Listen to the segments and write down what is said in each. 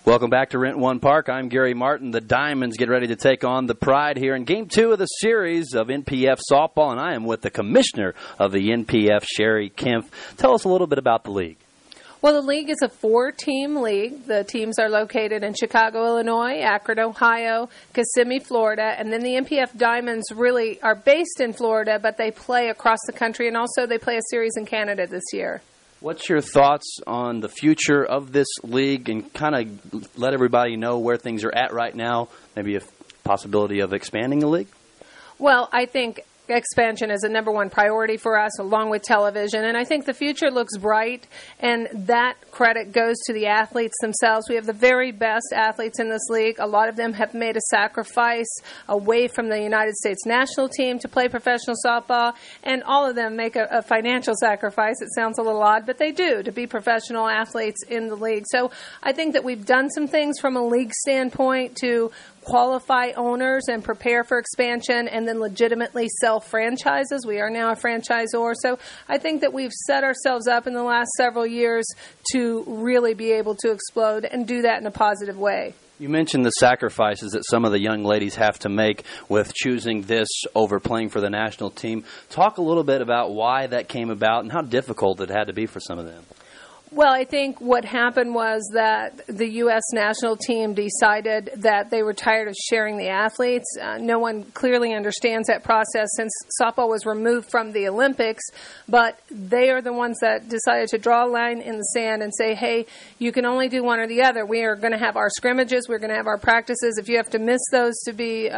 Welcome back to Rent One Park. I'm Gary Martin. The Diamonds get ready to take on the Pride here in Game 2 of the series of NPF softball, and I am with the commissioner of the NPF, Cherri Kempf. Tell us a little bit about the league. Well, the league is a 4-team league. The teams are located in Chicago, Illinois, Akron, Ohio, Kissimmee, Florida, and then the NPF Diamonds really are based in Florida, but they play across the country, and also they play a series in Canada this year. What's your thoughts on the future of this league, and kind of let everybody know where things are at right now, maybe a possibility of expanding the league? Well, I think expansion is a number one priority for us, along with television, and I think the future looks bright, and that credit goes to the athletes themselves. We have the very best athletes in this league. A lot of them have made a sacrifice away from the United States national team to play professional softball, and all of them make a financial sacrifice. It sounds a little odd, but they do, to be professional athletes in the league. So I think that we've done some things from a league standpoint to qualify owners and prepare for expansion, and then legitimately sell franchises. We are now a franchisor. So I think that we've set ourselves up in the last several years to really be able to explode and do that in a positive way. You mentioned the sacrifices that some of the young ladies have to make with choosing this over playing for the national team. Talk a little bit about why that came about and how difficult it had to be for some of them. Well, I think what happened was that the U.S. national team decided that they were tired of sharing the athletes. No one clearly understands that process since softball was removed from the Olympics, but they are the ones that decided to draw a line in the sand and say, hey, you can only do one or the other. We are going to have our scrimmages. We're going to have our practices. If you have to miss those to be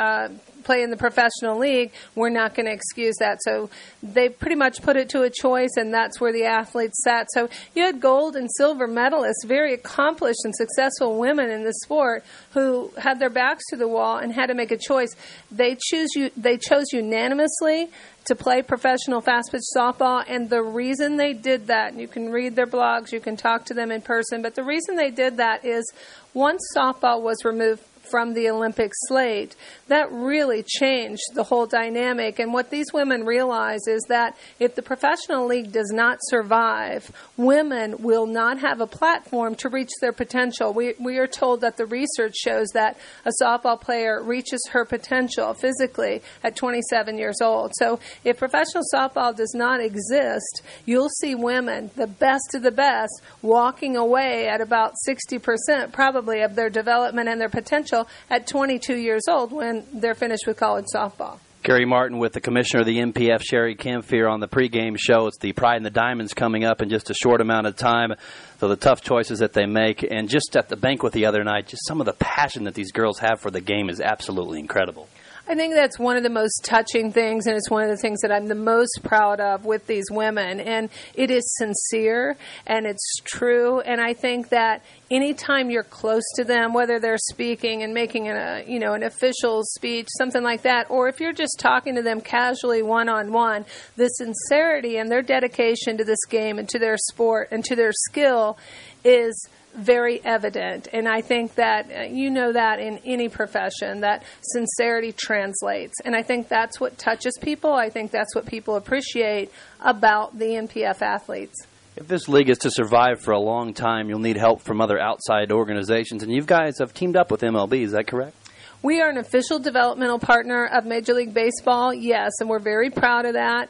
play in the professional league, we're not going to excuse that. So they pretty much put it to a choice, and that's where the athletes sat. So you had gold and silver medalists, very accomplished and successful women in the sport who had their backs to the wall and had to make a choice. They chose unanimously to play professional fast-pitch softball, and the reason they did that, and you can read their blogs, you can talk to them in person, but the reason they did that is once softball was removed from the Olympic slate, that really changed the whole dynamic. And what these women realize is that if the professional league does not survive, women will not have a platform to reach their potential. We are told that the research shows that a softball player reaches her potential physically at 27 years old. So if professional softball does not exist, you'll see women, the best of the best, walking away at about 60% probably of their development and their potential at 22 years old when they're finished with college softball. Gary Martin with the commissioner of the NPF, Cherri Kempf, here on the pregame show. It's the Pride and the Diamonds coming up in just a short amount of time. So the tough choices that they make. And just at the banquet the other night, just some of the passion that these girls have for the game is absolutely incredible. I think that's one of the most touching things, and it's one of the things that I'm the most proud of with these women. And it is sincere, and it's true. And I think that anytime you're close to them, whether they're speaking and making an official speech, something like that, or if you're just talking to them casually one-on-one, the sincerity and their dedication to this game and to their sport and to their skill is very evident. And I think that you know that in any profession, that sincerity translates. And I think that's what touches people. I think that's what people appreciate about the NPF athletes. If this league is to survive for a long time, you'll need help from other outside organizations. And you guys have teamed up with MLB, is that correct? We are an official developmental partner of Major League Baseball, yes, and we're very proud of that.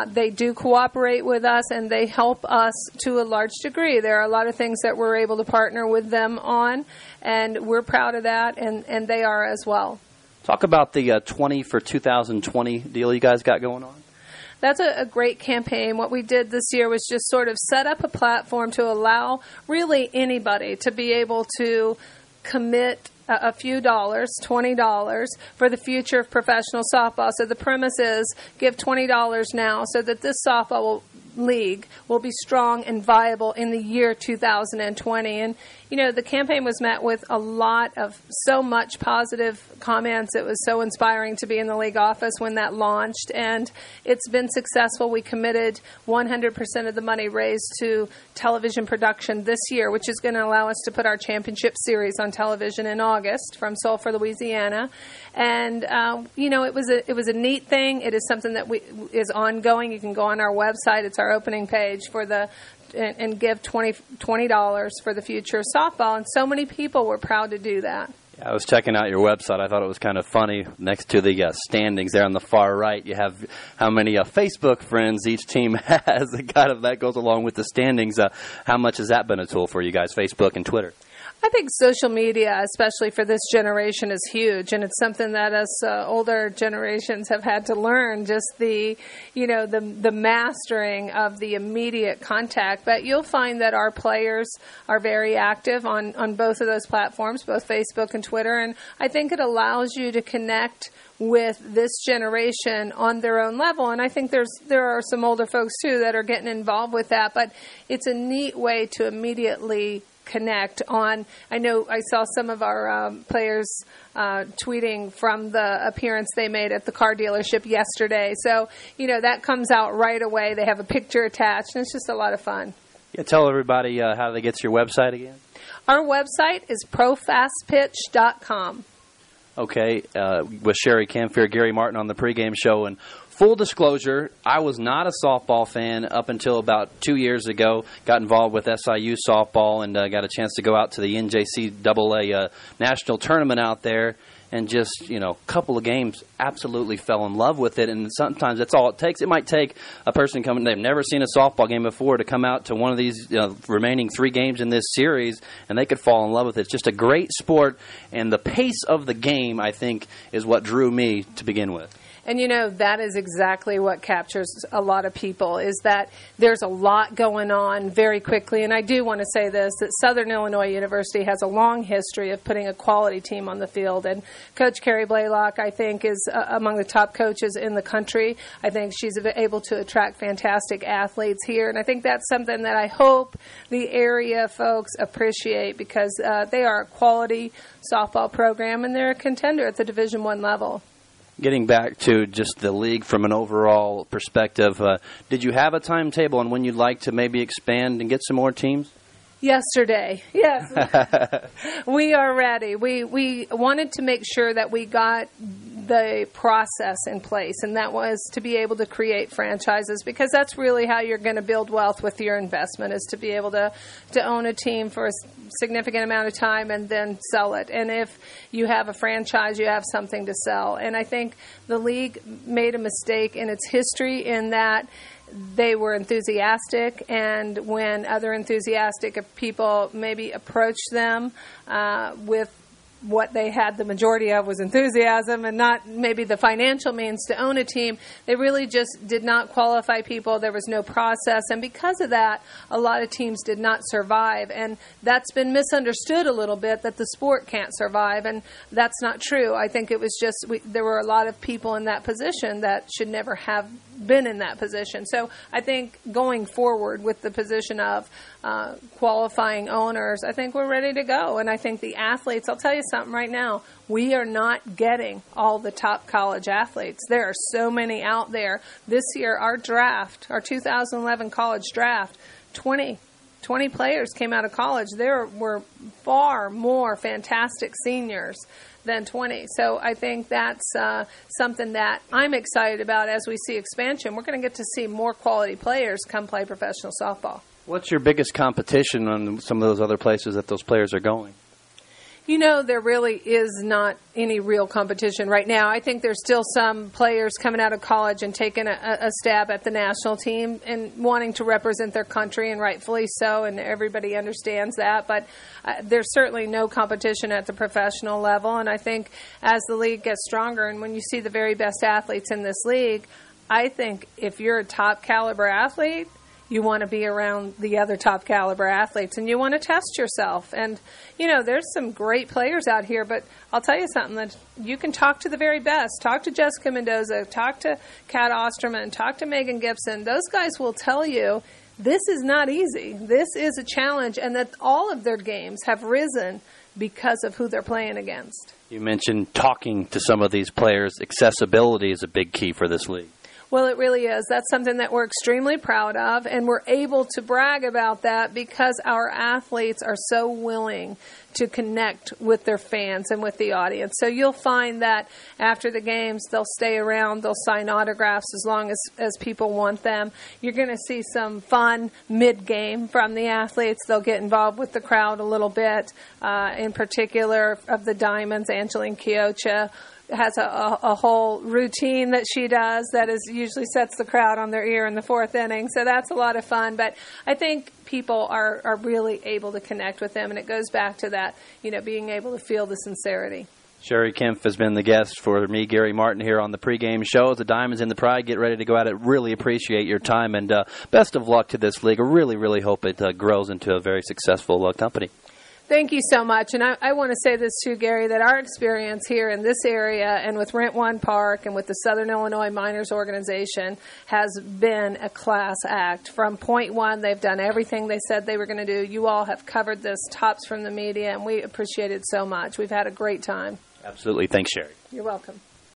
They do cooperate with us, and they help us to a large degree. There are a lot of things that we're able to partner with them on, and we're proud of that, and they are as well. Talk about the 20 for 2020 deal you guys got going on. That's a great campaign. What we did this year was just sort of set up a platform to allow really anybody to be able to commit a few dollars, $20, for the future of professional softball. So the premise is give $20 now so that this softball league will be strong and viable in the year 2020. And, you know, the campaign was met with a lot of so much positive comments. It was so inspiring to be in the league office when that launched, and it's been successful. We committed 100% of the money raised to television production this year, which is going to allow us to put our championship series on television in August from Sulphur, Louisiana. And, you know, it was a neat thing. It is something that is ongoing. You can go on our website. It's our opening page for the and give $20 for the future of softball, and so many people were proud to do that. I was checking out your website. I thought it was kind of funny. Next to the standings there on the far right, you have how many Facebook friends each team has. Kind of that goes along with the standings. How much has that been a tool for you guys, Facebook and Twitter? I think social media, especially for this generation, is huge, and it's something that us older generations have had to learn. Just the mastering of the immediate contact. But you'll find that our players are very active on both of those platforms, both Facebook and Twitter, and I think it allows you to connect with this generation on their own level. And I think there are some older folks too that are getting involved with that. But it's a neat way to immediately connect on. I know I saw some of our players tweeting from the appearance they made at the car dealership yesterday. So, that comes out right away. They have a picture attached, and it's just a lot of fun. Yeah, tell everybody how they get to your website again. Our website is profastpitch.com. Okay, with Cherri Kempf, Gary Martin on the pregame show. And full disclosure, I was not a softball fan up until about 2 years ago. Got involved with SIU softball and got a chance to go out to the NJCAA national tournament out there. And just, a couple of games, absolutely fell in love with it. And sometimes that's all it takes. It might take a person coming, they've never seen a softball game before, to come out to one of these remaining 3 games in this series, and they could fall in love with it. It's just a great sport, and the pace of the game, I think, is what drew me to begin with. And, that is exactly what captures a lot of people, is that there's a lot going on very quickly. And I do want to say this, that Southern Illinois University has a long history of putting a quality team on the field. And Coach Carrie Blaylock, I think, is among the top coaches in the country. I think she's able to attract fantastic athletes here. And I think that's something that I hope the area folks appreciate, because they are a quality softball program, and they're a contender at the Division I level. Getting back to just the league from an overall perspective, did you have a timetable on when you'd like to maybe expand and get some more teams? Yesterday, yes. We are ready. We wanted to make sure that we got the process in place, and that was to be able to create franchises, because that's really how you're going to build wealth with your investment, is to be able to own a team for a significant amount of time and then sell it. And if you have a franchise, you have something to sell. And I think the league made a mistake in its history in that they were enthusiastic, and when other enthusiastic people maybe approached them with what they had the majority of was enthusiasm and not maybe the financial means to own a team, they really just did not qualify people. There was no process, and because of that, a lot of teams did not survive. And that's been misunderstood a little bit, that the sport can't survive, and that's not true. I think it was just there were a lot of people in that position that should never have been in that position. So I think going forward with the position of qualifying owners, I think we're ready to go. And I think the athletes, I'll tell you something right now, we are not getting all the top college athletes. There are so many out there. This year, our draft, our 2011 college draft, 20 players came out of college. There were far more fantastic seniors than 20. So I think that's something that I'm excited about as we see expansion. We're going to get to see more quality players come play professional softball. What's your biggest competition on some of those other places that those players are going? There really is not any real competition right now. I think there's still some players coming out of college and taking a stab at the national team and wanting to represent their country, and rightfully so, and everybody understands that. But there's certainly no competition at the professional level, and I think as the league gets stronger and when you see the very best athletes in this league, I think if you're a top caliber athlete, you want to be around the other top caliber athletes, and you want to test yourself. And, there's some great players out here, but I'll tell you something, that you can talk to the very best. Talk to Jessica Mendoza, talk to Kat Osterman, talk to Megan Gibson. Those guys will tell you this is not easy. This is a challenge, and that all of their games have risen because of who they're playing against. You mentioned talking to some of these players. Accessibility is a big key for this league. Well, it really is. That's something that we're extremely proud of, and we're able to brag about that because our athletes are so willing to connect with their fans and with the audience. So you'll find that after the games, they'll stay around, they'll sign autographs as long as people want them. You're going to see some fun mid-game from the athletes. They'll get involved with the crowd a little bit, in particular of the Diamonds, Angeline Kiocha has a whole routine that she does that is usually sets the crowd on their ear in the fourth inning. So that's a lot of fun. But I think people are really able to connect with them, and it goes back to that, being able to feel the sincerity. Cherri Kempf has been the guest for me, Gary Martin, here on the pregame show. As the Diamonds in the Pride get ready to go at it, really appreciate your time, and best of luck to this league. I really, really hope it grows into a very successful company. Thank you so much. And I want to say this too, Gary, that our experience here in this area and with Rent One Park and with the Southern Illinois Miners Organization has been a class act. From point one, they've done everything they said they were going to do. You all have covered this tops from the media, and we appreciate it so much. We've had a great time. Absolutely. Thanks, Cherri. You're welcome.